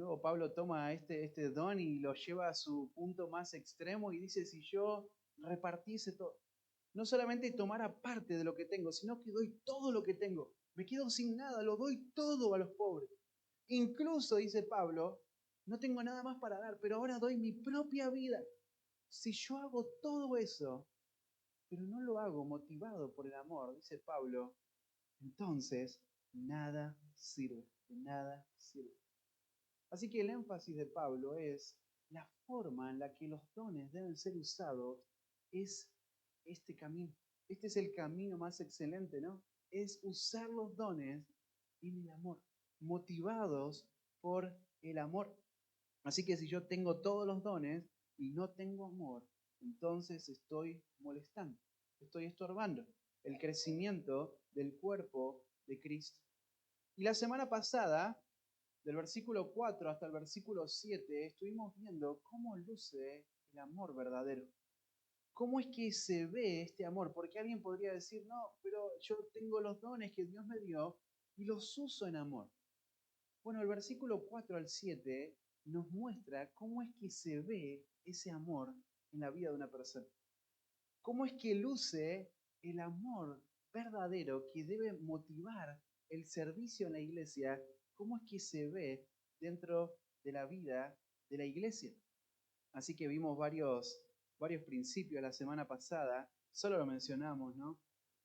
nuevo Pablo toma este don y lo lleva a su punto más extremo y dice, si yo repartiese todo, no solamente tomara parte de lo que tengo, sino que doy todo lo que tengo. Me quedo sin nada, lo doy todo a los pobres. Incluso, dice Pablo, no tengo nada más para dar, pero ahora doy mi propia vida. Si yo hago todo eso, pero no lo hago motivado por el amor, dice Pablo, entonces nada sirve, de nada sirve. Así que el énfasis de Pablo es la forma en la que los dones deben ser usados es este camino. Este es el camino más excelente, ¿no? Es usar los dones en el amor, motivados por el amor. Así que si yo tengo todos los dones y no tengo amor, entonces estoy molestando, estoy estorbando el crecimiento del cuerpo de Cristo. Y la semana pasada, del versículo 4 hasta el versículo 7, estuvimos viendo cómo luce el amor verdadero. ¿Cómo es que se ve este amor? Porque alguien podría decir, no, pero yo tengo los dones que Dios me dio y los uso en amor. Bueno, el versículo 4 al 7 nos muestra cómo es que se ve ese amor en la vida de una persona. Cómo es que luce el amor verdadero que debe motivar el servicio en la iglesia. Cómo es que se ve dentro de la vida de la iglesia. Así que vimos varios principios la semana pasada. Solo lo mencionamos, ¿no?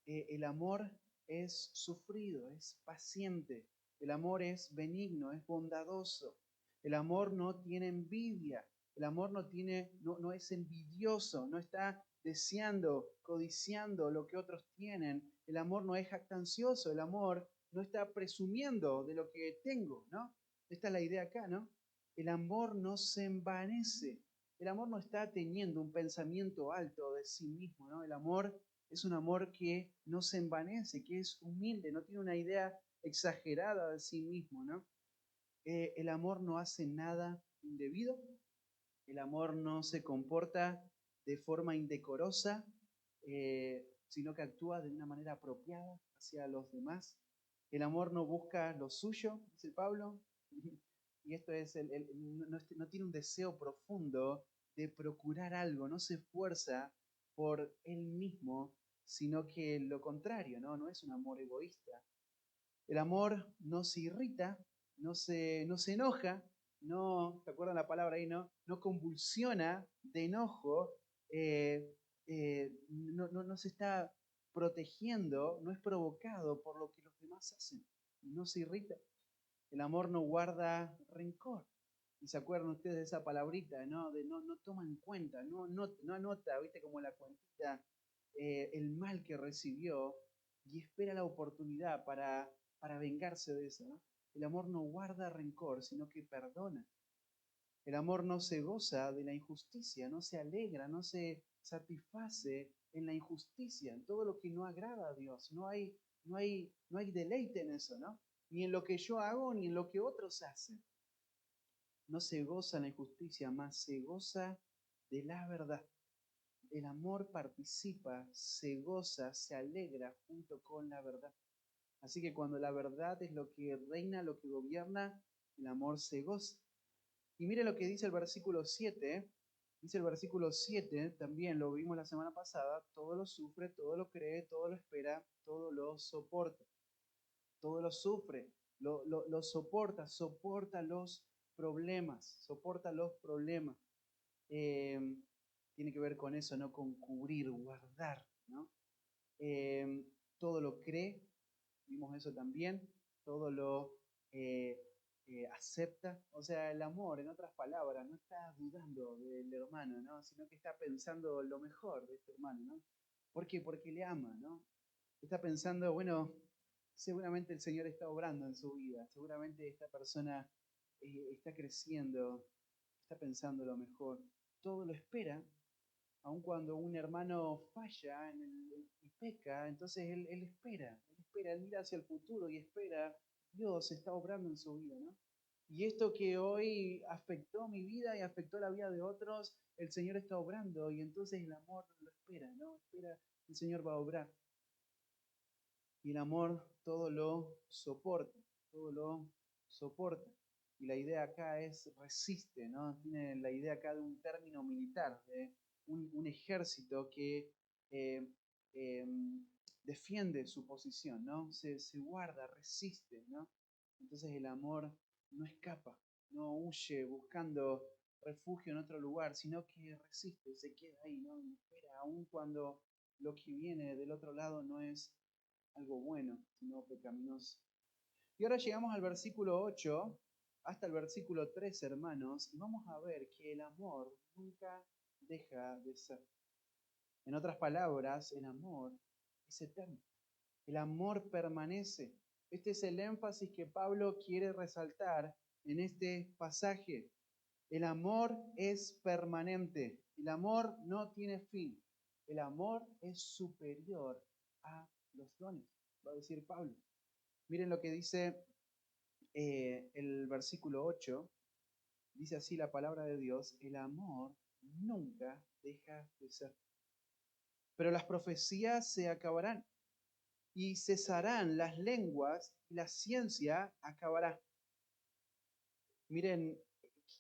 El amor es sufrido, es paciente. El amor es benigno, es bondadoso. El amor no tiene envidia. El amor no es envidioso, no está deseando, codiciando lo que otros tienen. El amor no es jactancioso, el amor no está presumiendo de lo que tengo, ¿no? Esta es la idea acá, ¿no? El amor no se envanece. El amor no está teniendo un pensamiento alto de sí mismo, ¿no? El amor es un amor que no se envanece, que es humilde, no tiene una idea exagerada de sí mismo, ¿no? El amor no hace nada indebido, el amor no se comporta de forma indecorosa, sino que actúa de una manera apropiada hacia los demás. El amor no busca lo suyo, dice Pablo, y esto es, no tiene un deseo profundo de procurar algo, no se esfuerza por él mismo, sino que lo contrario, ¿no? No es un amor egoísta. El amor no se irrita, no se enoja, no, ¿te acuerdan la palabra ahí, no? No convulsiona de enojo, no se está protegiendo, no es provocado por lo que los demás hacen, no se irrita. El amor no guarda rencor. Y se acuerdan ustedes de esa palabrita, ¿no? De no toma en cuenta, no anota, ¿viste? Como la cuentita, el mal que recibió y espera la oportunidad para vengarse de eso, ¿no? El amor no guarda rencor, sino que perdona. El amor no se goza de la injusticia, no se alegra, no se satisface en la injusticia, en todo lo que no agrada a Dios. No hay deleite en eso, ¿no? Ni en lo que yo hago, ni en lo que otros hacen. No se goza en la injusticia, más se goza de la verdad. El amor participa, se goza, se alegra junto con la verdad. Así que cuando la verdad es lo que reina, lo que gobierna, el amor se goza. Y mire lo que dice el versículo 7. Dice el versículo 7, también lo vimos la semana pasada, todo lo sufre, todo lo cree, todo lo espera, todo lo soporta. Todo lo sufre, lo soporta los problemas, soporta los problemas. Eh, Tiene que ver con eso, ¿no? Con cubrir, guardar, ¿no? Todo lo cree, vimos eso también, todo lo acepta. O sea, el amor, en otras palabras, no está dudando del hermano, ¿no? Sino que está pensando lo mejor de este hermano, ¿no? ¿Por qué? Porque le ama, ¿no? Está pensando, bueno, seguramente el Señor está obrando en su vida, seguramente esta persona está creciendo, está pensando lo mejor. Todo lo espera, aun cuando un hermano falla y peca, entonces él mira hacia el futuro y espera, Dios está obrando en su vida, ¿no? Y esto que hoy afectó mi vida y afectó la vida de otros, el Señor está obrando y entonces el amor lo espera, ¿no? Espera, el Señor va a obrar. Y el amor todo lo soporta, todo lo soporta. Y la idea acá es resiste, ¿no? Tiene la idea acá de un término militar, de un ejército que eh, eh, defiende su posición, ¿no? Se guarda, resiste, ¿no? Entonces el amor no escapa, no huye buscando refugio en otro lugar, sino que resiste, se queda ahí, ¿no? Y espera, aun cuando lo que viene del otro lado no es algo bueno, sino pecaminoso. Y ahora llegamos al versículo 8 hasta el versículo 3, hermanos, y vamos a ver que el amor nunca deja de ser. En otras palabras, el amor es eterno. El amor permanece. Este es el énfasis que Pablo quiere resaltar en este pasaje. El amor es permanente. El amor no tiene fin. El amor es superior a los dones, va a decir Pablo. Miren lo que dice el versículo 8. Dice así la palabra de Dios: el amor nunca deja de ser. Pero las profecías se acabarán y cesarán las lenguas y la ciencia acabará. Miren,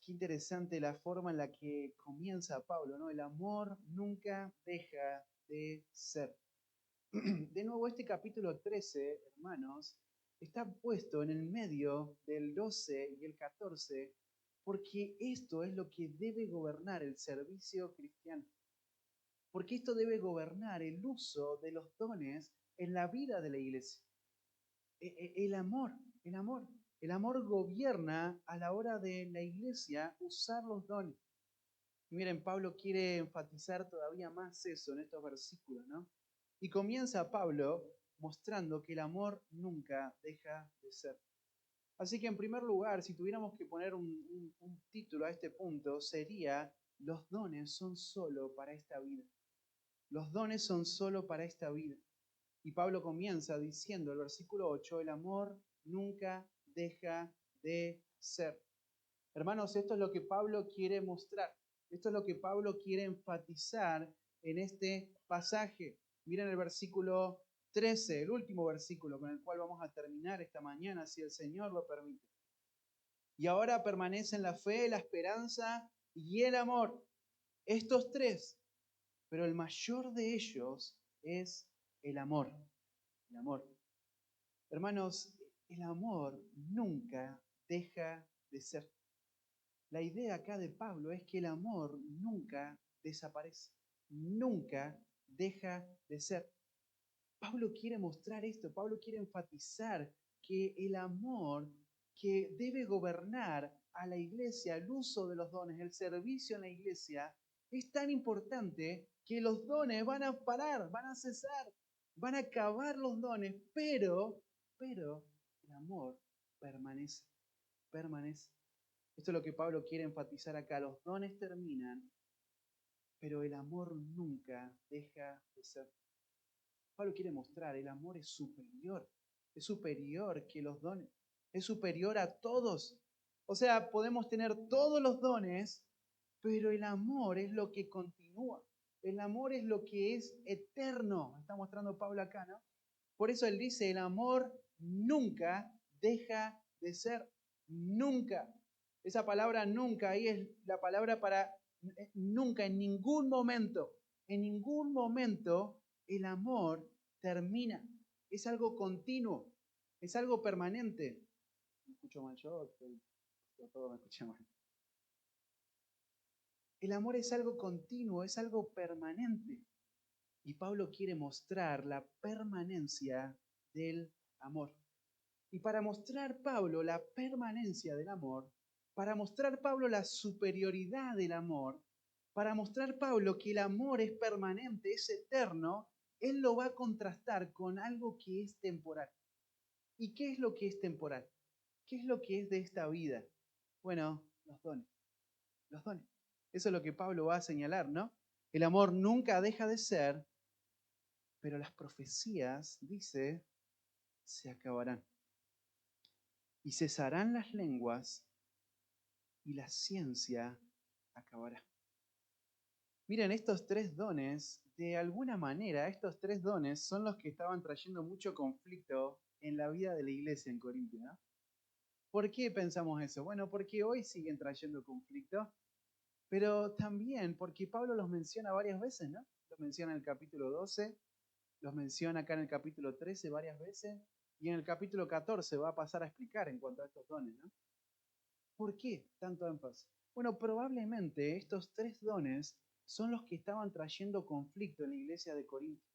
qué interesante la forma en la que comienza Pablo, ¿no? El amor nunca deja de ser. De nuevo, este capítulo 13, hermanos, está puesto en el medio del 12 y el 14, porque esto es lo que debe gobernar el servicio cristiano. Porque esto debe gobernar el uso de los dones en la vida de la iglesia. El amor, el amor. El amor gobierna a la hora de la iglesia usar los dones. Miren, Pablo quiere enfatizar todavía más eso en estos versículos, ¿no? Y comienza Pablo mostrando que el amor nunca deja de ser. Así que en primer lugar, si tuviéramos que poner un título a este punto, sería: los dones son solo para esta vida. Los dones son solo para esta vida. Y Pablo comienza diciendo, el versículo 8, el amor nunca deja de ser. Hermanos, esto es lo que Pablo quiere mostrar. Esto es lo que Pablo quiere enfatizar en este pasaje. Miren el versículo 13, el último versículo con el cual vamos a terminar esta mañana, si el Señor lo permite. Y ahora permanecen la fe, la esperanza y el amor. Estos tres. Pero el mayor de ellos es el amor. El amor. Hermanos, el amor nunca deja de ser. La idea acá de Pablo es que el amor nunca desaparece, nunca deja de ser. Pablo quiere mostrar esto, Pablo quiere enfatizar que el amor que debe gobernar a la iglesia, el uso de los dones, el servicio en la iglesia, es tan importante que los dones van a parar, van a cesar, van a acabar los dones, pero el amor permanece, permanece. Esto es lo que Pablo quiere enfatizar acá. Los dones terminan, pero el amor nunca deja de ser. Pablo quiere mostrar, el amor es superior que los dones, es superior a todos. O sea, podemos tener todos los dones, pero el amor es lo que continúa. El amor es lo que es eterno. Está mostrando Pablo acá, ¿no? Por eso él dice, el amor nunca deja de ser. Nunca. Esa palabra nunca ahí es la palabra para nunca, en ningún momento. En ningún momento el amor termina. Es algo continuo. Es algo permanente. ¿Me escucho mal yo? Todo me escucha mal. El amor es algo continuo, es algo permanente. Y Pablo quiere mostrar la permanencia del amor. Y para mostrar Pablo la permanencia del amor, para mostrar Pablo la superioridad del amor, para mostrar Pablo que el amor es permanente, es eterno, él lo va a contrastar con algo que es temporal. ¿Y qué es lo que es temporal? ¿Qué es lo que es de esta vida? Bueno, los dones. Los dones. Eso es lo que Pablo va a señalar, ¿no? El amor nunca deja de ser, pero las profecías, dice, se acabarán. Y cesarán las lenguas y la ciencia acabará. Miren, estos tres dones, de alguna manera, estos tres dones son los que estaban trayendo mucho conflicto en la vida de la iglesia en Corinto, ¿no? ¿Por qué pensamos eso? Bueno, porque hoy siguen trayendo conflicto, pero también porque Pablo los menciona varias veces, ¿no? Los menciona en el capítulo 12, los menciona acá en el capítulo 13 varias veces, y en el capítulo 14 va a pasar a explicar en cuanto a estos dones, ¿no? ¿Por qué tanto énfasis? Bueno, probablemente estos tres dones son los que estaban trayendo conflicto en la iglesia de Corinto.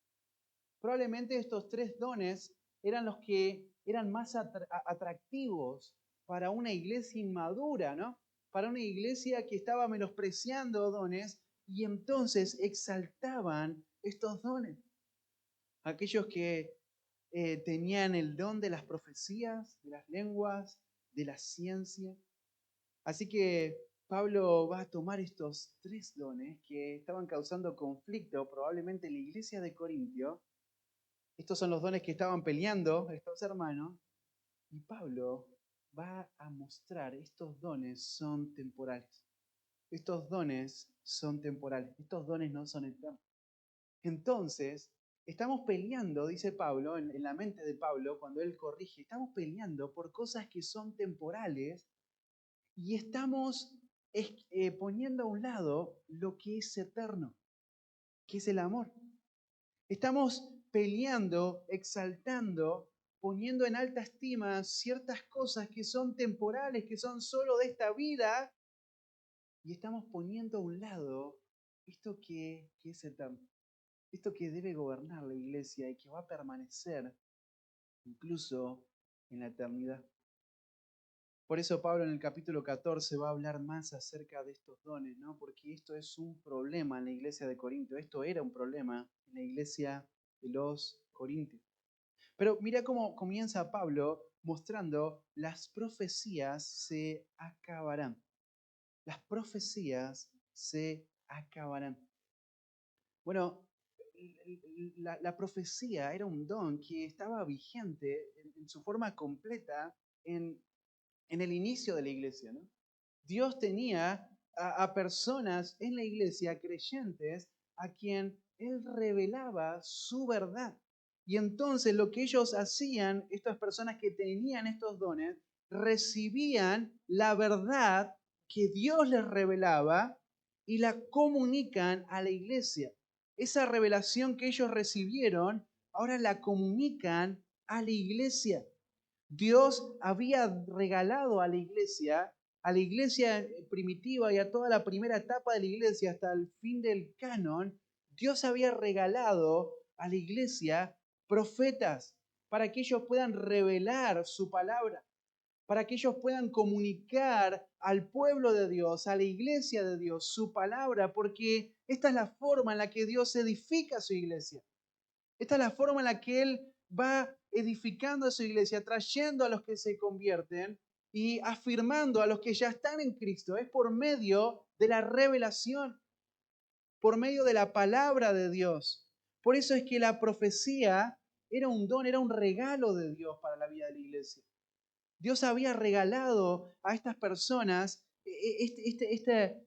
Probablemente estos tres dones eran los que eran más atractivos para una iglesia inmadura, ¿no? Para una iglesia que estaba menospreciando dones y entonces exaltaban estos dones. Aquellos que tenían el don de las profecías, de las lenguas, de la ciencia. Así que Pablo va a tomar estos tres dones que estaban causando conflicto probablemente en la iglesia de Corintio. Estos son los dones que estaban peleando estos hermanos. Y Pablo va a mostrar estos dones son temporales. Estos dones son temporales. Estos dones no son eternos. Entonces, estamos peleando, dice Pablo, en la mente de Pablo, cuando él corrige, estamos peleando por cosas que son temporales y estamos poniendo a un lado lo que es eterno, que es el amor. Estamos peleando, exaltando, poniendo en alta estima ciertas cosas que son temporales, que son solo de esta vida, y estamos poniendo a un lado esto que es eterno, esto que debe gobernar la iglesia y que va a permanecer incluso en la eternidad. Por eso Pablo en el capítulo 14 va a hablar más acerca de estos dones, ¿no? Porque esto es un problema en la iglesia de Corinto. Esto era un problema en la iglesia de los Corintios. Pero mira cómo comienza Pablo mostrando las profecías se acabarán. Las profecías se acabarán. Bueno, la profecía era un don que estaba vigente en su forma completa en el inicio de la iglesia, ¿no? Dios tenía a personas en la iglesia, creyentes, a quien Él revelaba su verdad. Y entonces lo que ellos hacían, estas personas que tenían estos dones, recibían la verdad que Dios les revelaba y la comunican a la iglesia. Esa revelación que ellos recibieron, ahora la comunican a la iglesia. Dios había regalado a la iglesia primitiva y a toda la primera etapa de la iglesia hasta el fin del canon, Dios había regalado a la iglesia profetas para que ellos puedan revelar su palabra, para que ellos puedan comunicar al pueblo de Dios, a la iglesia de Dios, su palabra, porque esta es la forma en la que Dios edifica su iglesia. Esta es la forma en la que Él va edificando a su iglesia, trayendo a los que se convierten y afirmando a los que ya están en Cristo. Es por medio de la revelación, por medio de la palabra de Dios. Por eso es que la profecía era un don, era un regalo de Dios para la vida de la iglesia. Dios había regalado a estas personas este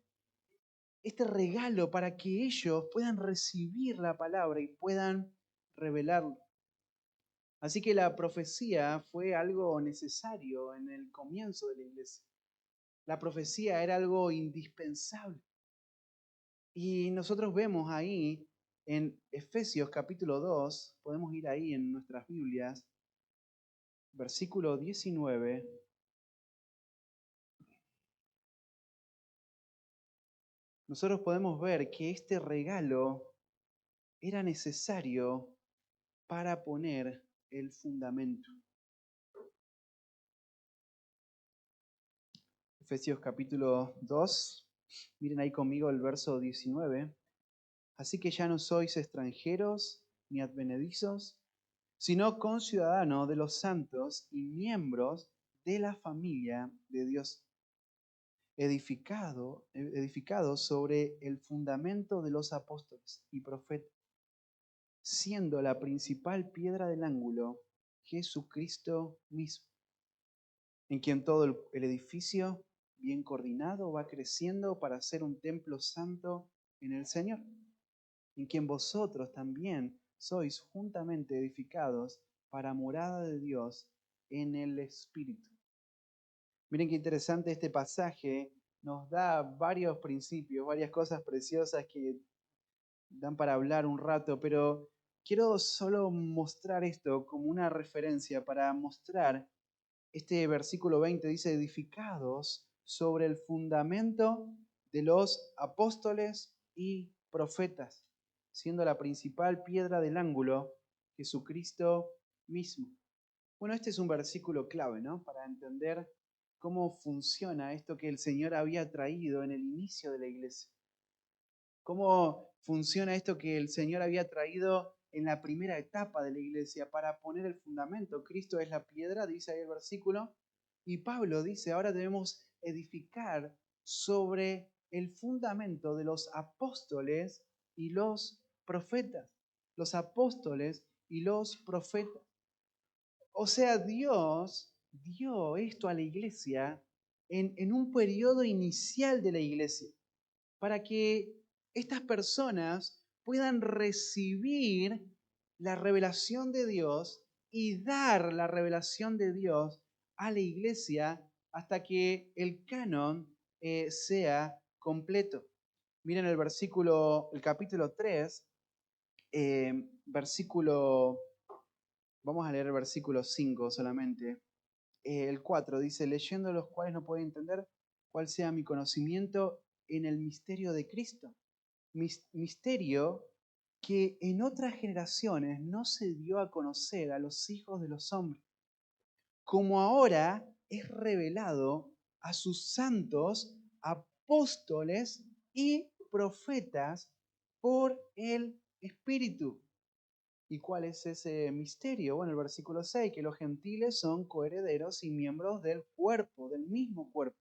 regalo para que ellos puedan recibir la palabra y puedan revelarlo. Así que la profecía fue algo necesario en el comienzo de la iglesia. La profecía era algo indispensable. Y nosotros vemos ahí en Efesios capítulo 2, podemos ir ahí en nuestras Biblias, versículo 19. Nosotros podemos ver que este regalo era necesario para poner el fundamento. Efesios capítulo 2, miren ahí conmigo el verso 19. Así que ya no sois extranjeros ni advenedizos, sino conciudadanos de los santos y miembros de la familia de Dios, edificado sobre el fundamento de los apóstoles y profetas, siendo la principal piedra del ángulo Jesucristo mismo, en quien todo el edificio, bien coordinado, va creciendo para ser un templo santo en el Señor, en quien vosotros también sois juntamente edificados para morada de Dios en el Espíritu. Miren qué interesante este pasaje. Nos da varios principios, varias cosas preciosas que dan para hablar un rato, pero quiero solo mostrar esto como una referencia para mostrar este versículo 20 dice, edificados sobre el fundamento de los apóstoles y profetas, siendo la principal piedra del ángulo Jesucristo mismo. Bueno, este es un versículo clave, ¿no? Para entender cómo funciona esto que el Señor había traído en el inicio de la iglesia. Cómo funciona esto que el Señor había traído en la primera etapa de la iglesia para poner el fundamento. Cristo es la piedra, dice ahí el versículo, y Pablo dice, ahora debemos edificar sobre el fundamento de los apóstoles y los profetas. Los apóstoles y los profetas. O sea, Dios dio esto a la iglesia en un periodo inicial de la iglesia para que estas personas puedan recibir la revelación de Dios y dar la revelación de Dios a la iglesia hasta que el canon sea completo. Miren el capítulo 3, versículo, vamos a leer el versículo 5 solamente. El 4 dice, leyendo los cuales no puedo entender cuál sea mi conocimiento en el misterio de Cristo. Misterio que en otras generaciones no se dio a conocer a los hijos de los hombres, como ahora es revelado a sus santos apóstoles y profetas por el Espíritu. ¿Y cuál es ese misterio? Bueno, el versículo 6, que los gentiles son coherederos y miembros del cuerpo, del mismo cuerpo,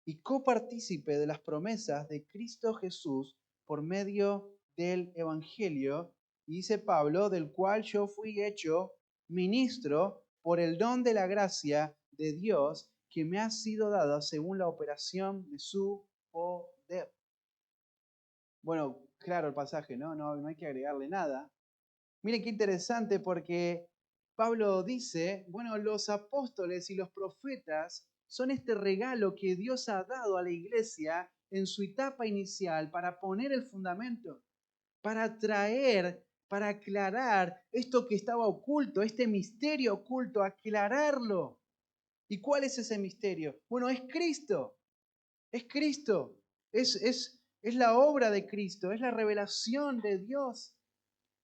y copartícipe de las promesas de Cristo Jesús por medio del Evangelio. Y dice Pablo, del cual yo fui hecho ministro por el don de la gracia de Dios que me ha sido dada según la operación de su poder. Bueno, claro el pasaje, ¿no? No hay que agregarle nada. Miren qué interesante porque Pablo dice, bueno, los apóstoles y los profetas son este regalo que Dios ha dado a la iglesia en su etapa inicial para poner el fundamento, para traer, para aclarar esto que estaba oculto, este misterio oculto, aclararlo. ¿Y cuál es ese misterio? Bueno, es Cristo, es Cristo, es la obra de Cristo, es la revelación de Dios.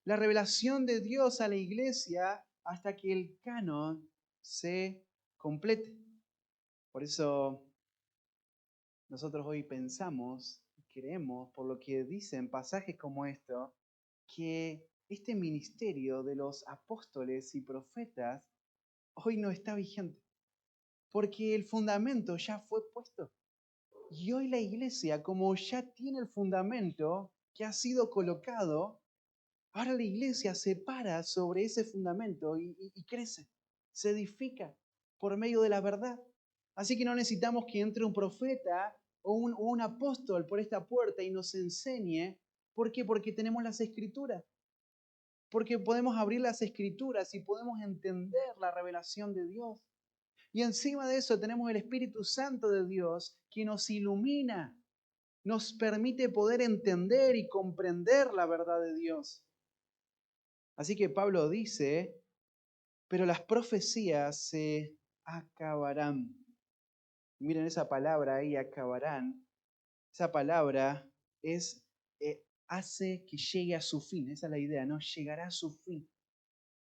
La revelación de Dios a la iglesia hasta que el canon se complete. Por eso nosotros hoy pensamos y creemos, por lo que dicen pasajes como esto, que este ministerio de los apóstoles y profetas hoy no está vigente, porque el fundamento ya fue puesto. Y hoy la iglesia, como ya tiene el fundamento que ha sido colocado, ahora la iglesia se para sobre ese fundamento y crece, se edifica por medio de la verdad. Así que no necesitamos que entre un profeta o un apóstol por esta puerta y nos enseñe. ¿Por qué? Porque tenemos las escrituras. Porque podemos abrir las escrituras y podemos entender la revelación de Dios. Y encima de eso tenemos el Espíritu Santo de Dios que nos ilumina, nos permite poder entender y comprender la verdad de Dios. Así que Pablo dice, pero las profecías se acabarán. Miren esa palabra ahí, acabarán. Esa palabra es, hace que llegue a su fin. Esa es la idea, ¿no? Llegará a su fin.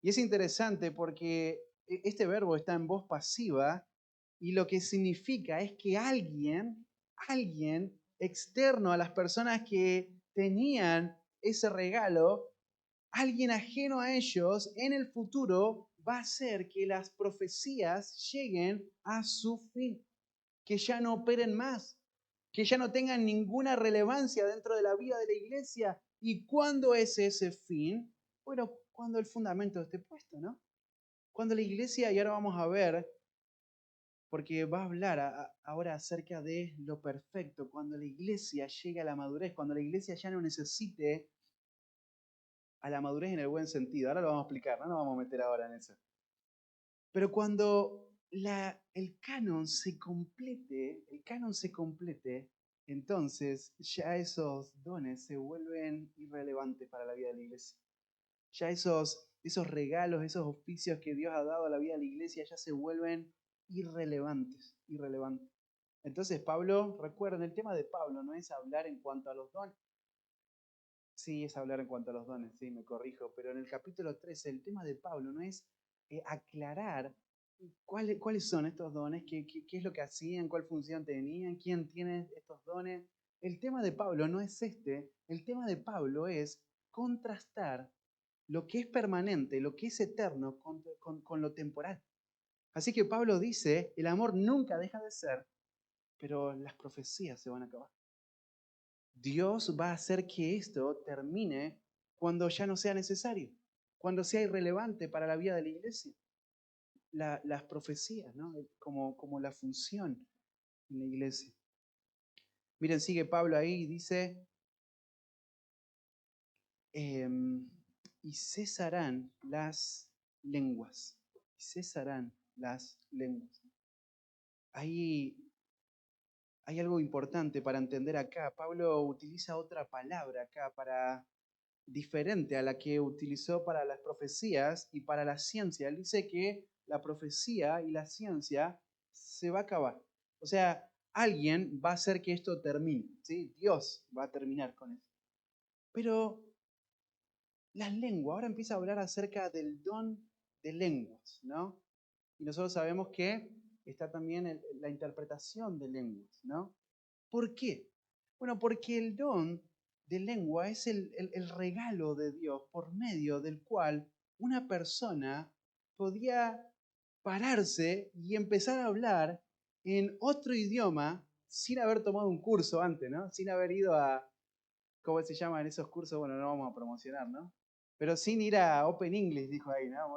Y es interesante porque este verbo está en voz pasiva y lo que significa es que alguien externo a las personas que tenían ese regalo, alguien ajeno a ellos en el futuro va a hacer que las profecías lleguen a su fin, que ya no operen más, que ya no tengan ninguna relevancia dentro de la vida de la iglesia. ¿Y cuándo es ese fin? Bueno, cuando el fundamento esté puesto, ¿no? Cuando la iglesia, y ahora vamos a ver, porque va a hablar ahora acerca de lo perfecto, cuando la iglesia llegue a la madurez, cuando la iglesia ya no necesite a la madurez en el buen sentido. Ahora lo vamos a explicar, no nos vamos a meter ahora en eso. Pero cuando el canon se complete, entonces ya esos dones se vuelven irrelevantes para la vida de la iglesia. Ya esos regalos, esos oficios que Dios ha dado a la vida de la iglesia ya se vuelven irrelevantes. Entonces Pablo, recuerden, el tema de Pablo no es hablar en cuanto a los dones. Sí, es hablar en cuanto a los dones, sí, me corrijo, pero en el capítulo 13 el tema de Pablo no es aclarar cuáles son estos dones, qué es lo que hacían, cuál función tenían, quién tiene estos dones. El tema de Pablo no es el tema de Pablo es contrastar lo que es permanente, lo que es eterno con lo temporal. Así que Pablo dice, el amor nunca deja de ser, pero las profecías se van a acabar. Dios va a hacer que esto termine cuando ya no sea necesario, cuando sea irrelevante para la vida de la iglesia. Las profecías, ¿no? Como la función en la iglesia. Miren, sigue Pablo ahí y dice, y cesarán las lenguas. Y cesarán las lenguas. Ahí hay algo importante para entender acá. Pablo utiliza otra palabra acá diferente a la que utilizó para las profecías y para la ciencia. Él dice que la profecía y la ciencia se va a acabar. O sea, alguien va a hacer que esto termine, ¿sí? Dios va a terminar con eso. Pero las lenguas, ahora empieza a hablar acerca del don de lenguas, ¿no? Y nosotros sabemos que está también la interpretación de lenguas, ¿no? ¿Por qué? Bueno, porque el don de lengua es el regalo de Dios por medio del cual una persona podía pararse y empezar a hablar en otro idioma sin haber tomado un curso antes, ¿no? Sin haber ido ¿cómo se llaman esos cursos? Bueno, no vamos a promocionar, ¿no? Pero sin ir a Open English, dijo ahí, ¿no?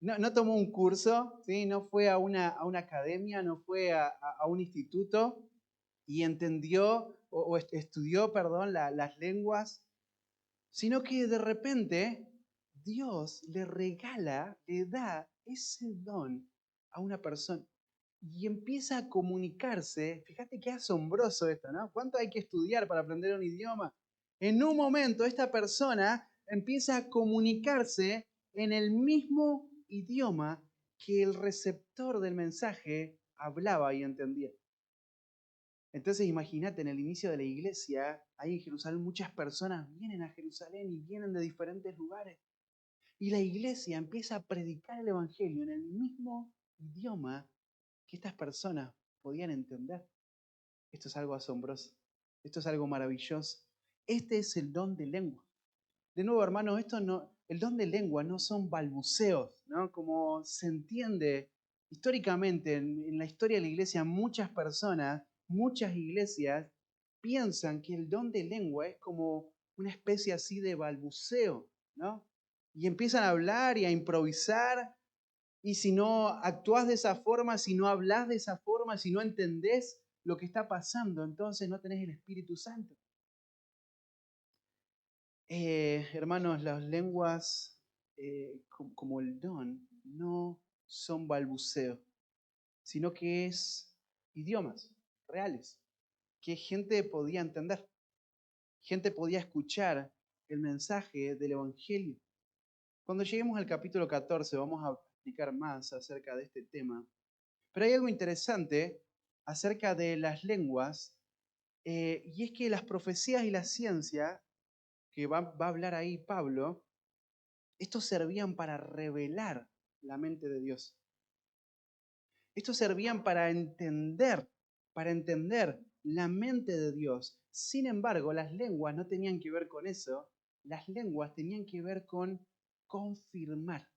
No tomó un curso, ¿sí? No fue a una academia, no fue a un instituto y entendió o estudió, perdón, las lenguas, sino que de repente Dios le regala, le da ese don a una persona y empieza a comunicarse. Fíjate qué asombroso esto, ¿no? ¿Cuánto hay que estudiar para aprender un idioma? En un momento esta persona empieza a comunicarse en el mismo idioma que el receptor del mensaje hablaba y entendía. Entonces imagínate, en el inicio de la iglesia, ahí en Jerusalén, muchas personas vienen a Jerusalén y vienen de diferentes lugares. Y la iglesia empieza a predicar el Evangelio en el mismo idioma que estas personas podían entender. Esto es algo asombroso. Esto es algo maravilloso. Este es el don de lengua. De nuevo, hermanos, el don de lengua no son balbuceos, ¿no? Como se entiende históricamente en la historia de la iglesia, muchas personas, muchas iglesias piensan que el don de lengua es como una especie así de balbuceo, ¿no? Y empiezan a hablar y a improvisar, y si no actúas de esa forma, si no hablas de esa forma, si no entendés lo que está pasando, entonces no tenés el Espíritu Santo. Hermanos, las lenguas como el don no son balbuceo, sino que es idiomas reales, que gente podía entender, gente podía escuchar el mensaje del Evangelio. Cuando lleguemos al capítulo 14 vamos a explicar más acerca de este tema, pero hay algo interesante acerca de las lenguas, y es que las profecías y la ciencia, que va a hablar ahí Pablo, estos servían para revelar la mente de Dios. Estos servían para entender la mente de Dios. Sin embargo, las lenguas no tenían que ver con eso. Las lenguas tenían que ver con confirmar,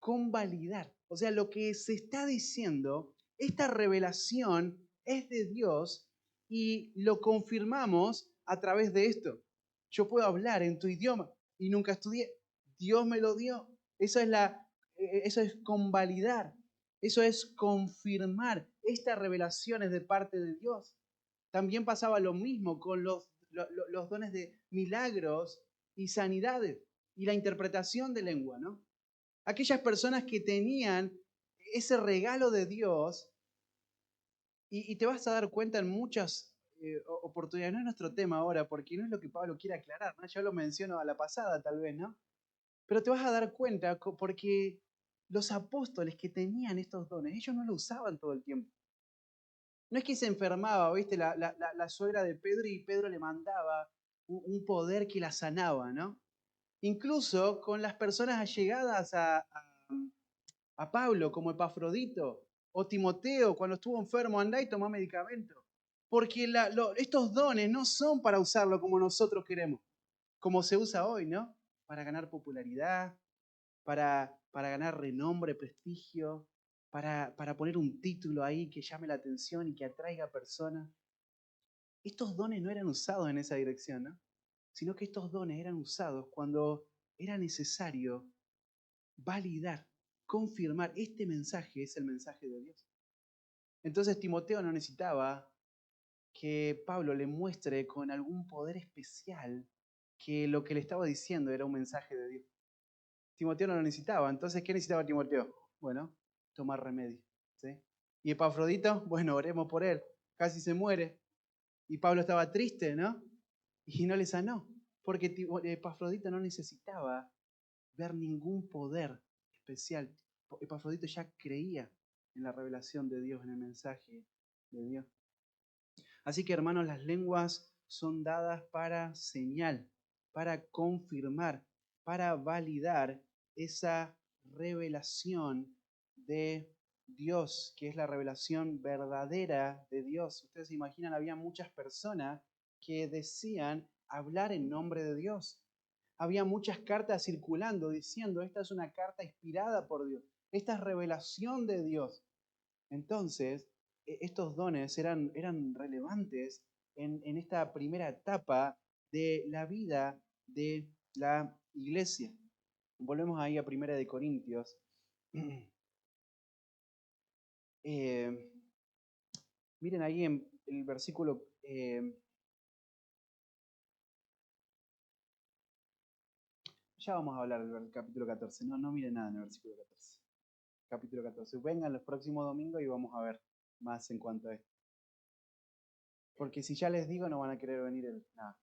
con validar. O sea, lo que se está diciendo, esta revelación es de Dios y lo confirmamos a través de esto. Yo puedo hablar en tu idioma y nunca estudié. Dios me lo dio. Eso es convalidar. Eso es confirmar. Esta revelación es de parte de Dios. También pasaba lo mismo con los dones de milagros y sanidades y la interpretación de lengua, ¿no? Aquellas personas que tenían ese regalo de Dios, y te vas a dar cuenta en muchas oportunidades. No es nuestro tema ahora, porque no es lo que Pablo quiere aclarar, ¿no? Yo lo menciono a la pasada tal vez, ¿no? Pero te vas a dar cuenta porque los apóstoles que tenían estos dones, ellos no lo usaban todo el tiempo. No es que se enfermaba, ¿viste? La suegra de Pedro y Pedro le mandaba un poder que la sanaba, ¿no? Incluso con las personas allegadas a Pablo, como Epafrodito o Timoteo, cuando estuvo enfermo, andá y tomá medicamento. Porque estos dones no son para usarlo como nosotros queremos, como se usa hoy, ¿no? Para ganar popularidad, para ganar renombre, prestigio, para poner un título ahí que llame la atención y que atraiga personas. Estos dones no eran usados en esa dirección, ¿no? Sino que estos dones eran usados cuando era necesario validar, confirmar, este mensaje es el mensaje de Dios. Entonces Timoteo no necesitaba que Pablo le muestre con algún poder especial que lo que le estaba diciendo era un mensaje de Dios. Timoteo no lo necesitaba. Entonces, ¿qué necesitaba Timoteo? Bueno, tomar remedio. ¿Sí? Y Epafrodito, bueno, oremos por él. Casi se muere. Y Pablo estaba triste, ¿no? Y no le sanó. Porque Epafrodito no necesitaba ver ningún poder especial. Epafrodito ya creía en la revelación de Dios, en el mensaje de Dios. Así que, hermanos, las lenguas son dadas para señal, para confirmar, para validar esa revelación de Dios, que es la revelación verdadera de Dios. Ustedes se imaginan, había muchas personas que decían hablar en nombre de Dios. Había muchas cartas circulando diciendo, esta es una carta inspirada por Dios, esta es revelación de Dios. Entonces, estos dones eran relevantes en esta primera etapa de la vida de la iglesia. Volvemos ahí a 1 de Corintios. Miren ahí en el versículo... ya vamos a hablar del capítulo 14. No miren nada en el versículo 14. Capítulo 14. Vengan los próximos domingos y vamos a ver más en cuanto a esto. Porque si ya les digo, no van a querer venir.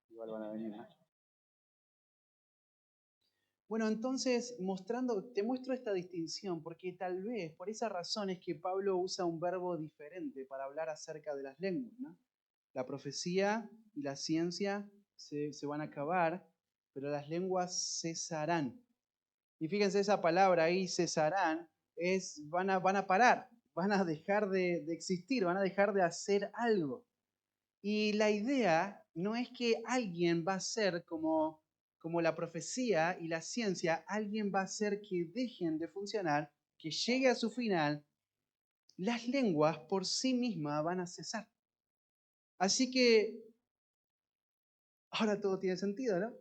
Igual van a venir, ¿no? Bueno, entonces, te muestro esta distinción, porque tal vez por esa razón es que Pablo usa un verbo diferente para hablar acerca de las lenguas, ¿no? La profecía y la ciencia se van a acabar, pero las lenguas cesarán. Y fíjense esa palabra ahí, cesarán, van a parar, van a dejar de existir, van a dejar de hacer algo. Y la idea no es que alguien va a ser como la profecía y la ciencia, alguien va a hacer que dejen de funcionar, que llegue a su final. Las lenguas por sí mismas van a cesar. Así que ahora todo tiene sentido, ¿no?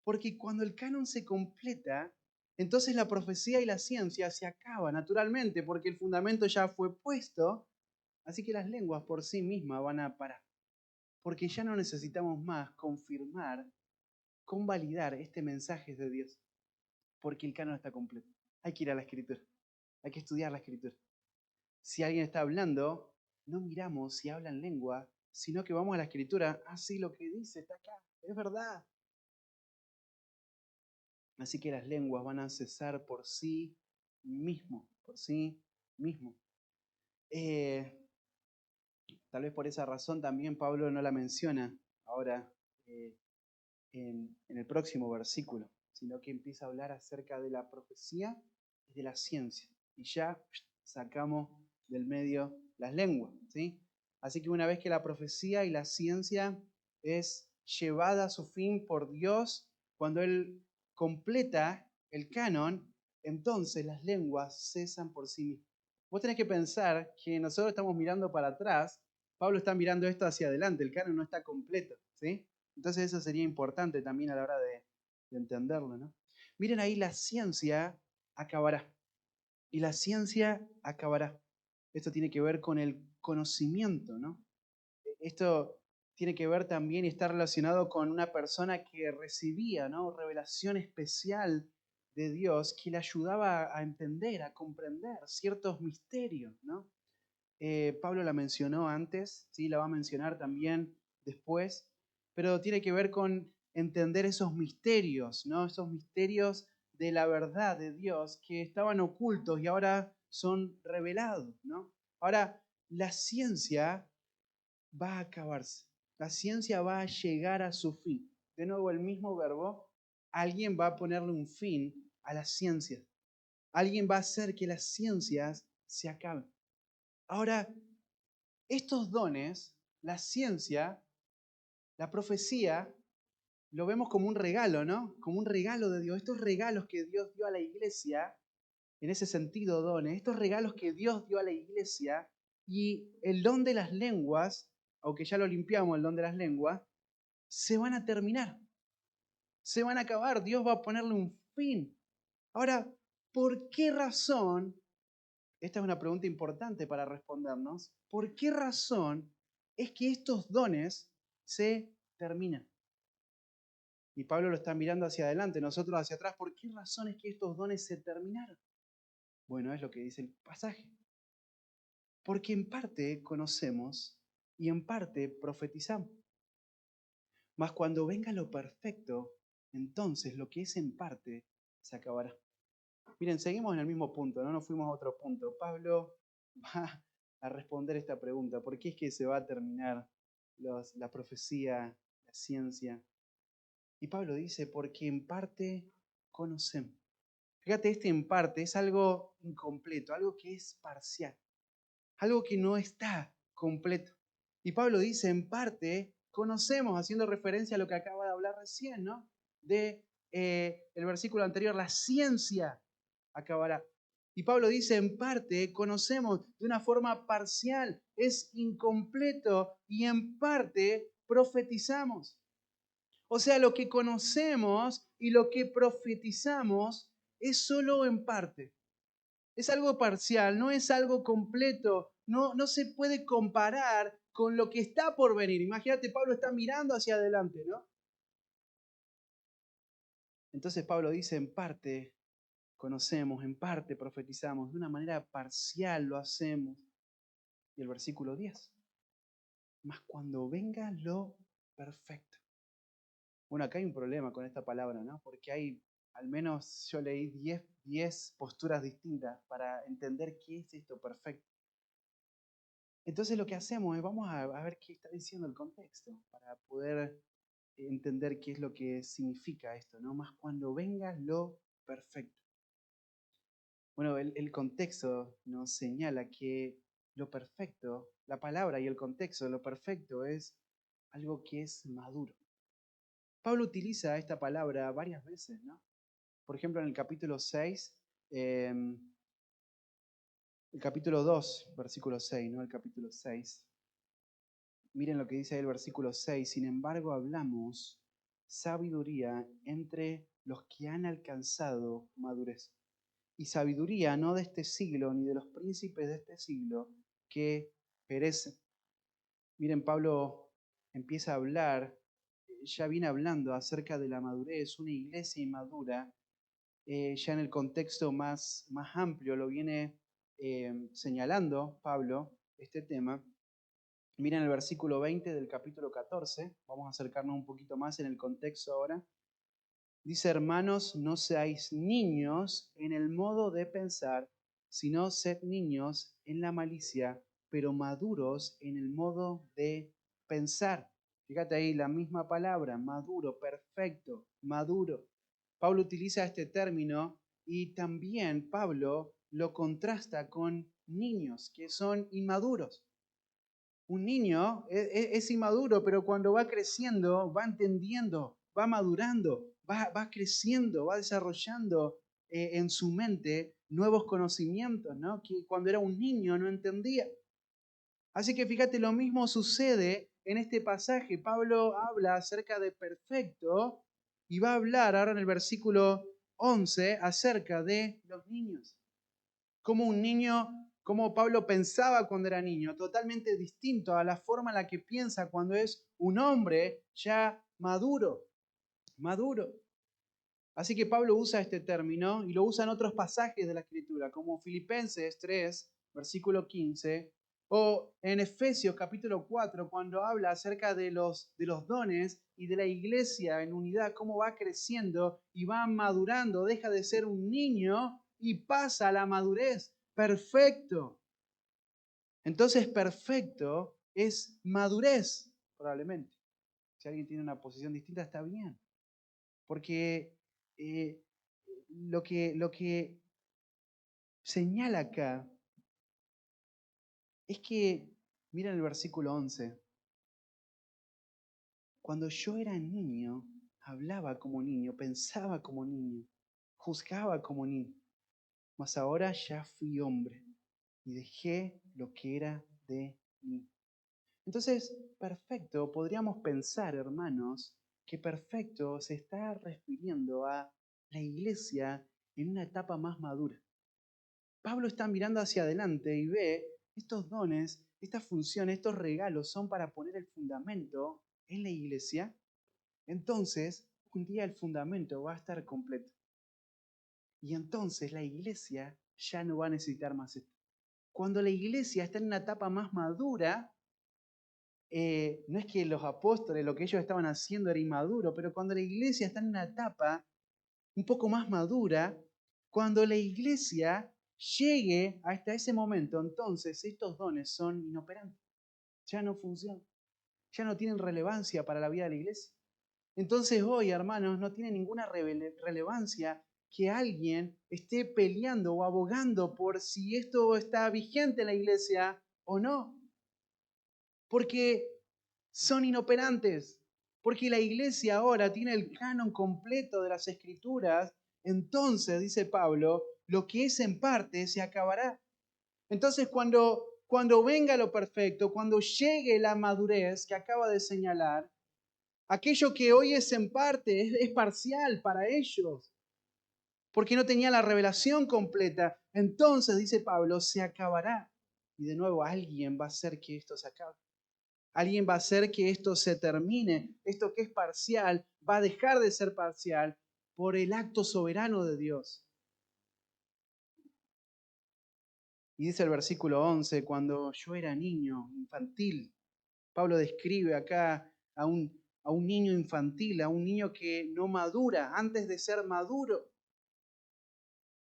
Porque cuando el canon se completa, entonces la profecía y la ciencia se acaban naturalmente, porque el fundamento ya fue puesto, así que las lenguas por sí mismas van a parar. Porque ya no necesitamos más confirmar, convalidar este mensaje de Dios, porque el canon está completo. Hay que ir a la Escritura, hay que estudiar la Escritura. Si alguien está hablando, no miramos si habla en lengua, sino que vamos a la Escritura. Sí, lo que dice está acá, es verdad. Así que las lenguas van a cesar por sí mismo, por sí mismo. Tal vez por esa razón también Pablo no la menciona ahora en el próximo versículo, sino que empieza a hablar acerca de la profecía y de la ciencia. Y ya sacamos del medio las lenguas, ¿sí? Así que una vez que la profecía y la ciencia es llevada a su fin por Dios, cuando Él completa el canon, entonces las lenguas cesan por sí mismas. Vos tenés que pensar que nosotros estamos mirando para atrás, Pablo está mirando esto hacia adelante, el canon no está completo, ¿sí? Entonces eso sería importante también a la hora de entenderlo, ¿no? Miren ahí, la ciencia acabará. Y la ciencia acabará. Esto tiene que ver con el conocimiento, ¿no? Esto tiene que ver también y está relacionado con una persona que recibía, ¿no? Revelación especial de Dios que le ayudaba a entender, a comprender ciertos misterios, ¿no? Pablo la mencionó antes, ¿sí? La va a mencionar también después, pero tiene que ver con entender esos misterios, ¿no? Esos misterios de la verdad de Dios que estaban ocultos y ahora son revelados, ¿no? Ahora, la ciencia va a acabarse, la ciencia va a llegar a su fin. De nuevo, el mismo verbo, alguien va a ponerle un fin a la ciencia. Alguien va a hacer que las ciencias se acaben. Ahora, estos dones, la ciencia, la profecía, lo vemos como un regalo, ¿no? Como un regalo de Dios. Estos regalos que Dios dio a la iglesia, en ese sentido, dones, estos regalos que Dios dio a la iglesia y el don de las lenguas, aunque ya lo limpiamos, el don de las lenguas, se van a terminar. Se van a acabar. Dios va a ponerle un fin. Ahora, ¿por qué razón? Esta es una pregunta importante para respondernos. ¿Por qué razón es que estos dones se terminan? Y Pablo lo está mirando hacia adelante, nosotros hacia atrás. ¿Por qué razón es que estos dones se terminaron? Bueno, es lo que dice el pasaje. Porque en parte conocemos y en parte profetizamos. Mas cuando venga lo perfecto, entonces lo que es en parte se acabará. Miren, seguimos en el mismo punto, no nos fuimos a otro punto. Pablo va a responder esta pregunta. ¿Por qué es que se va a terminar la profecía, la ciencia? Y Pablo dice, porque en parte conocemos. Fíjate, este en parte es algo incompleto, algo que es parcial, algo que no está completo. Y Pablo dice, en parte conocemos, haciendo referencia a lo que acaba de hablar recién, ¿no? De el versículo anterior, la ciencia acabará. Y Pablo dice, en parte conocemos de una forma parcial, es incompleto y en parte profetizamos. O sea, lo que conocemos y lo que profetizamos es solo en parte. Es algo parcial, no es algo completo, no se puede comparar con lo que está por venir. Imagínate, Pablo está mirando hacia adelante, ¿no? Entonces Pablo dice, en parte conocemos, en parte profetizamos, de una manera parcial lo hacemos. Y el versículo 10, mas cuando venga lo perfecto. Bueno, acá hay un problema con esta palabra, ¿no? Porque hay, al menos yo leí 10 posturas distintas para entender qué es esto perfecto. Entonces lo que hacemos es, vamos a ver qué está diciendo el contexto, para poder entender qué es lo que significa esto, ¿no? Más cuando venga lo perfecto. Bueno, el contexto nos señala que lo perfecto, la palabra y el contexto de lo perfecto es algo que es maduro. Pablo utiliza esta palabra varias veces, ¿no? Por ejemplo, en el capítulo 6, el capítulo 2, versículo 6, ¿no? El capítulo 6. Miren lo que dice ahí el versículo 6. Sin embargo, hablamos sabiduría entre los que han alcanzado madurez. Y sabiduría no de este siglo, ni de los príncipes de este siglo, que perecen. Miren, Pablo empieza a hablar, ya viene hablando acerca de la madurez, una iglesia inmadura, ya en el contexto más amplio lo viene señalando Pablo, este tema. Miren el versículo 20 del capítulo 14, vamos a acercarnos un poquito más en el contexto ahora. Dice, hermanos, no seáis niños en el modo de pensar, sino sed niños en la malicia, pero maduros en el modo de pensar. Fíjate ahí la misma palabra, maduro, perfecto, maduro. Pablo utiliza este término y también Pablo lo contrasta con niños que son inmaduros. Un niño es inmaduro, pero cuando va creciendo, va entendiendo, va madurando, va creciendo, va desarrollando en su mente nuevos conocimientos, ¿no? Que cuando era un niño no entendía. Así que fíjate, lo mismo sucede en este pasaje. Pablo habla acerca de perfecto y va a hablar ahora en el versículo 11 acerca de los niños. Como un niño, como Pablo pensaba cuando era niño, totalmente distinto a la forma en la que piensa cuando es un hombre ya maduro. Así que Pablo usa este término y lo usa en otros pasajes de la Escritura, como Filipenses 3, versículo 15, o en Efesios capítulo 4, cuando habla acerca de los dones y de la iglesia en unidad, cómo va creciendo y va madurando, deja de ser un niño y pasa a la madurez. Perfecto. Entonces, perfecto es madurez, probablemente. Si alguien tiene una posición distinta, está bien. Porque lo que señala acá es que, miren el versículo 11, cuando yo era niño, hablaba como niño, pensaba como niño, juzgaba como niño, mas ahora ya fui hombre y dejé lo que era de mí. Entonces, perfecto, podríamos pensar, hermanos, que perfecto se está refiriendo a la iglesia en una etapa más madura. Pablo está mirando hacia adelante y ve estos dones, estas funciones, estos regalos son para poner el fundamento en la iglesia. Entonces, un día el fundamento va a estar completo. Y entonces la iglesia ya no va a necesitar más esto. Cuando la iglesia está en una etapa más madura, no es que los apóstoles, lo que ellos estaban haciendo era inmaduro, pero cuando la iglesia está en una etapa un poco más madura, cuando la iglesia llegue hasta ese momento, entonces estos dones son inoperantes, ya no funcionan, ya no tienen relevancia para la vida de la iglesia. Entonces hoy, hermanos, no tiene ninguna relevancia que alguien esté peleando o abogando por si esto está vigente en la iglesia o no, porque son inoperantes, porque la iglesia ahora tiene el canon completo de las escrituras. Entonces, dice Pablo, lo que es en parte se acabará. Entonces, cuando venga lo perfecto, cuando llegue la madurez que acaba de señalar, aquello que hoy es en parte es parcial para ellos, porque no tenía la revelación completa. Entonces, dice Pablo, se acabará. Y de nuevo, alguien va a hacer que esto se acabe. Alguien va a hacer que esto se termine. Esto que es parcial va a dejar de ser parcial por el acto soberano de Dios. Y dice el versículo 11, cuando yo era niño, infantil, Pablo describe acá a un niño infantil, a un niño que no madura antes de ser maduro.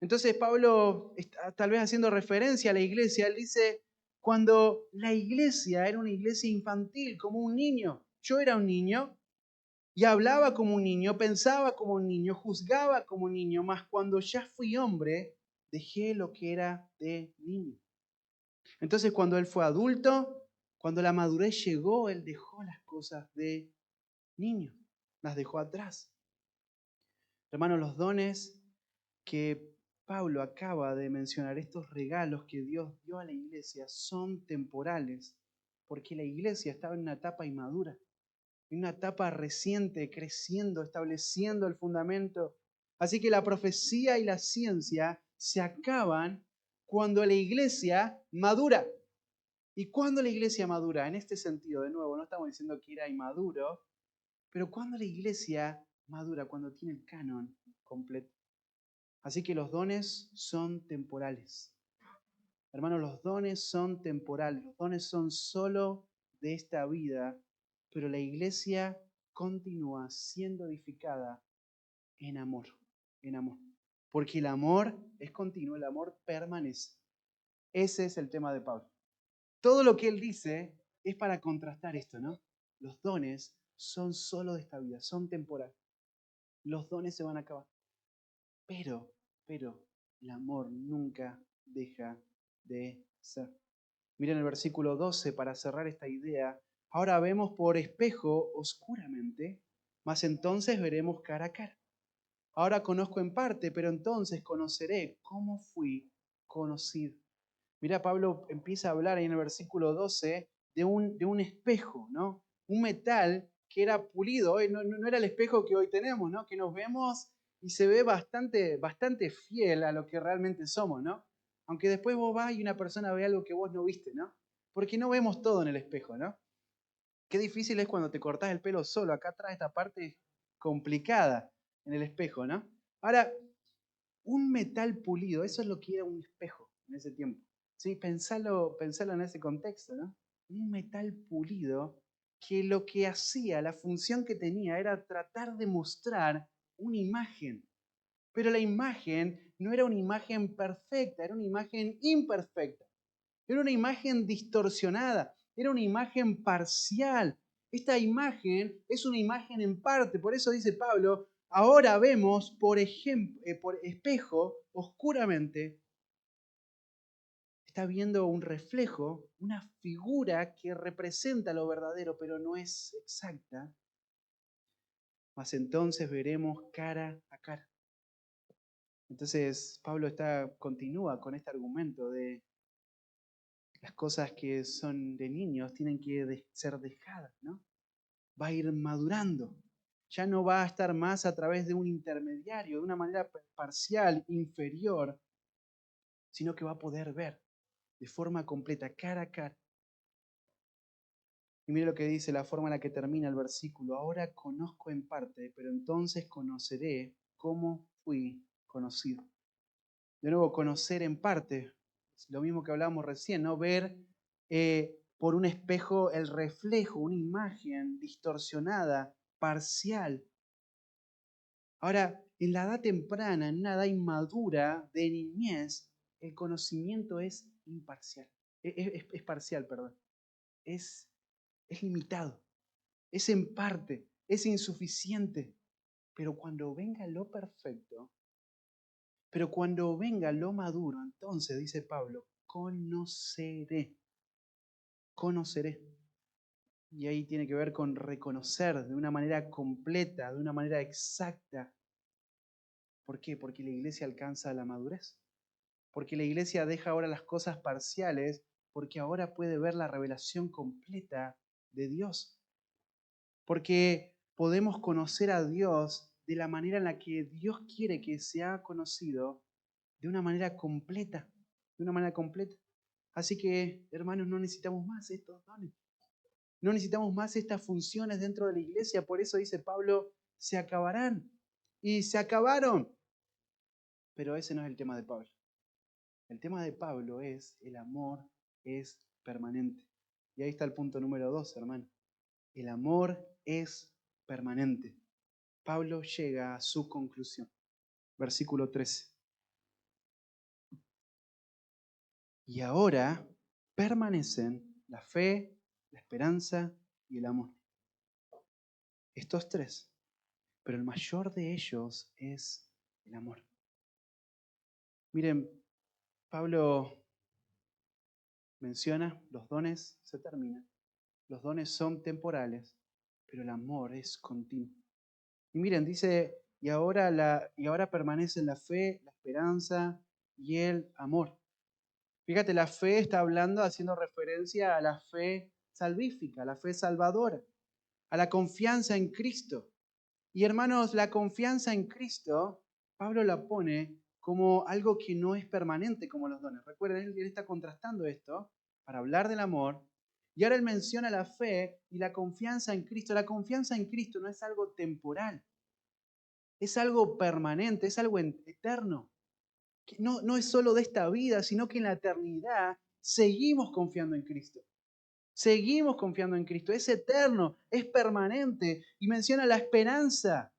Entonces Pablo, está tal vez haciendo referencia a la iglesia, él dice, cuando la iglesia era una iglesia infantil, como un niño, yo era un niño y hablaba como un niño, pensaba como un niño, juzgaba como un niño, mas cuando ya fui hombre, dejé lo que era de niño. Entonces cuando él fue adulto, cuando la madurez llegó, él dejó las cosas de niño, las dejó atrás. Hermanos, los dones que Pablo acaba de mencionar, estos regalos que Dios dio a la iglesia, son temporales, porque la iglesia estaba en una etapa inmadura, en una etapa reciente, creciendo, estableciendo el fundamento. Así que la profecía y la ciencia se acaban cuando la iglesia madura. ¿Y cuándo la iglesia madura? En este sentido, de nuevo, no estamos diciendo que era inmaduro, pero cuando la iglesia madura, cuando tiene el canon completo. Así que los dones son temporales. Hermanos, los dones son temporales, los dones son solo de esta vida, pero la iglesia continúa siendo edificada en amor, en amor. Porque el amor es continuo, el amor permanece. Ese es el tema de Pablo. Todo lo que él dice es para contrastar esto, ¿no? Los dones son solo de esta vida, son temporales. Los dones se van a acabar. Pero el amor nunca deja de ser. Miren el versículo 12 para cerrar esta idea. Ahora vemos por espejo oscuramente, mas entonces veremos cara a cara. Ahora conozco en parte, pero entonces conoceré cómo fui conocido. Mira, Pablo empieza a hablar ahí en el versículo 12 de un espejo, ¿no? Un metal que era pulido. Hoy no era el espejo que hoy tenemos, ¿no? Que nos vemos y se ve bastante fiel a lo que realmente somos, ¿no? Aunque después vos vas y una persona ve algo que vos no viste, ¿no? Porque no vemos todo en el espejo, ¿no? Qué difícil es cuando te cortás el pelo solo. Acá atrás esta parte es complicada. en el espejo, ¿no? Ahora, un metal pulido, eso es lo que era un espejo en ese tiempo. ¿Sí? Pensalo en ese contexto, ¿no? Un metal pulido que lo que hacía, la función que tenía, era tratar de mostrar una imagen. Pero la imagen no era una imagen perfecta, era una imagen imperfecta. Era una imagen distorsionada, era una imagen parcial. Esta imagen es una imagen en parte, por eso dice Pablo, ahora vemos, por ejemplo, por espejo, oscuramente, está viendo un reflejo, una figura que representa lo verdadero, pero no es exacta. Mas entonces veremos cara a cara. Entonces Pablo continúa con este argumento de las cosas que son de niños tienen que ser dejadas, ¿no? Va a ir madurando. Ya no va a estar más a través de un intermediario, de una manera parcial, inferior, sino que va a poder ver de forma completa, cara a cara. Y mire lo que dice, la forma en la que termina el versículo. Ahora conozco en parte, pero entonces conoceré cómo fui conocido. De nuevo, conocer en parte, lo mismo que hablábamos recién, ¿no? Ver por un espejo el reflejo, una imagen distorsionada, parcial. Ahora, en la edad temprana, en una edad inmadura de niñez, el conocimiento es imparcial. Es parcial, perdón. Es limitado. Es en parte. Es insuficiente. Pero cuando venga lo perfecto, pero cuando venga lo maduro, entonces, dice Pablo, conoceré. Conoceré. Y ahí tiene que ver con reconocer de una manera completa, de una manera exacta. ¿Por qué? Porque la iglesia alcanza la madurez. Porque la iglesia deja ahora las cosas parciales, porque ahora puede ver la revelación completa de Dios. Porque podemos conocer a Dios de la manera en la que Dios quiere que sea conocido, de una manera completa, de una manera completa. Así que, hermanos, no necesitamos más estos dones. No necesitamos más estas funciones dentro de la iglesia. Por eso dice Pablo, se acabarán. Y se acabaron. Pero ese no es el tema de Pablo. El tema de Pablo es el amor es permanente. Y ahí está el punto número 2, hermano. El amor es permanente. Pablo llega a su conclusión. Versículo 13. Y ahora permanecen la fe, la esperanza y el amor. Estos tres. Pero el mayor de ellos es el amor. Miren, Pablo menciona los dones, se termina. Los dones son temporales, pero el amor es continuo. Y miren, dice, y ahora permanecen la fe, la esperanza y el amor. Fíjate, la fe está hablando, haciendo referencia a la fe salvífica, a la fe salvadora, a la confianza en Cristo. Y hermanos, la confianza en Cristo, Pablo la pone como algo que no es permanente como los dones. Recuerden, él está contrastando esto para hablar del amor. Y ahora él menciona la fe y la confianza en Cristo. La confianza en Cristo no es algo temporal, es algo permanente, es algo eterno. No es solo de esta vida, sino que en la eternidad seguimos confiando en Cristo. Seguimos confiando en Cristo. Es eterno, es permanente. Y menciona la esperanza.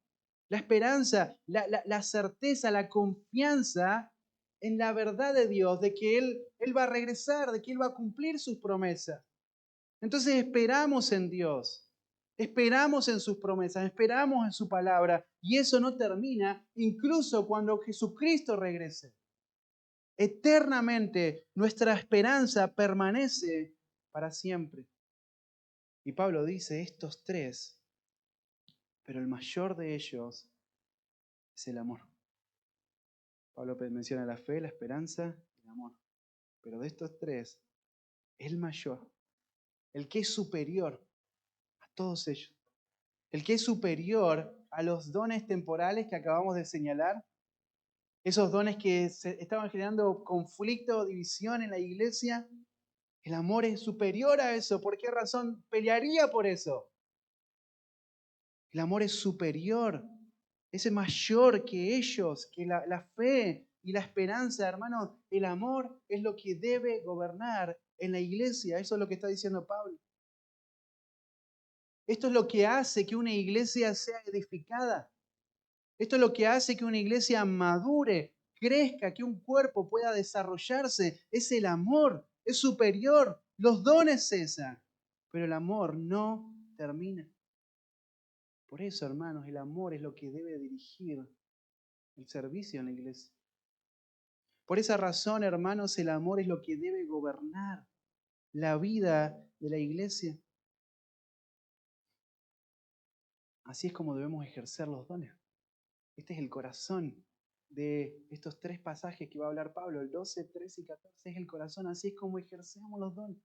La esperanza, la certeza, la confianza en la verdad de Dios, de que Él va a regresar, de que Él va a cumplir sus promesas. Entonces esperamos en Dios, esperamos en sus promesas, esperamos en su palabra, y eso no termina incluso cuando Jesucristo regrese. Eternamente nuestra esperanza permanece para siempre. Y Pablo dice estos tres, pero el mayor de ellos es el amor. Pablo menciona la fe, la esperanza y el amor. Pero de estos tres, el mayor, el que es superior a todos ellos, el que es superior a los dones temporales que acabamos de señalar, esos dones que estaban generando conflicto, división en la iglesia, el amor es superior a eso. ¿Por qué razón pelearía por eso? El amor es superior. Ese mayor que ellos, que la fe y la esperanza, hermanos, el amor es lo que debe gobernar en la iglesia. Eso es lo que está diciendo Pablo. Esto es lo que hace que una iglesia sea edificada. Esto es lo que hace que una iglesia madure, crezca, que un cuerpo pueda desarrollarse. Es el amor, es superior. Los dones cesan, pero el amor no termina. Por eso, hermanos, el amor es lo que debe dirigir el servicio en la iglesia. Por esa razón, hermanos, el amor es lo que debe gobernar la vida de la iglesia. Así es como debemos ejercer los dones. Este es el corazón de estos 3 pasajes que va a hablar Pablo, el 12, 13 y 14 es el corazón. Así es como ejercemos los dones.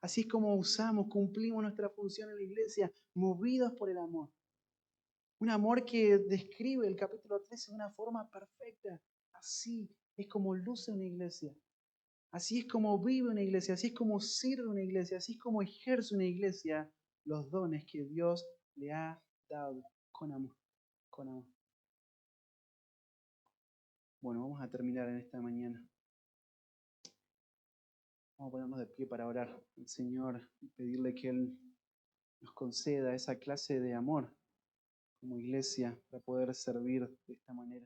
Así es como usamos, cumplimos nuestra función en la iglesia, movidos por el amor. Un amor que describe el capítulo 13 de una forma perfecta. Así es como luce una iglesia. Así es como vive una iglesia. Así es como sirve una iglesia. Así es como ejerce una iglesia los dones que Dios le ha dado con amor. Con amor. Bueno, vamos a terminar en esta mañana. Vamos a ponernos de pie para orar al Señor y pedirle que Él nos conceda esa clase de amor como iglesia para poder servir de esta manera.